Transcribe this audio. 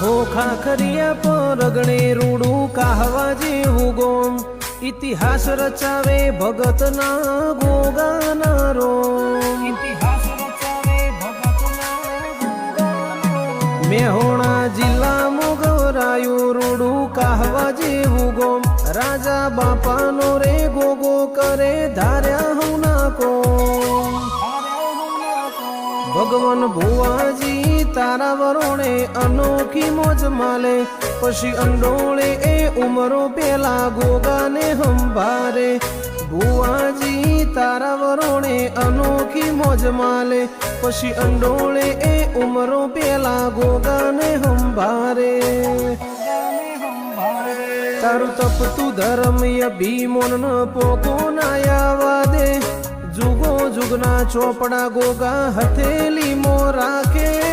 હો ખાખરિયા પરગણે રૂડું કાહવા જેવું ગોમ ઇતિહાસ રચાવે ભગતના ગોગાના રોમ મેહોણા જિલ્લામાં ગવરાયું રૂડું કાહવા જેવું ગોમ રાજા બાપાનો રે ગોગો કરે ધાર્યા હું ના કોમ ભગવાન ભુવાજી તારા વરોણે અનોખી મોજ માલે પછી અંડોળે એ ઉમરો પેલા ગોગાને હંભારે ભુવાજી તારા વરોણે અનોખી મોજ માલે પછી અંડોળે એ ઉમરો પેલા ગોગાને હંભારે તારું તપતું ધર્મ અભિમોન પોકો નાયા દે જુગો જુગના ચોપડા ગોગા હથેલી મો રાખે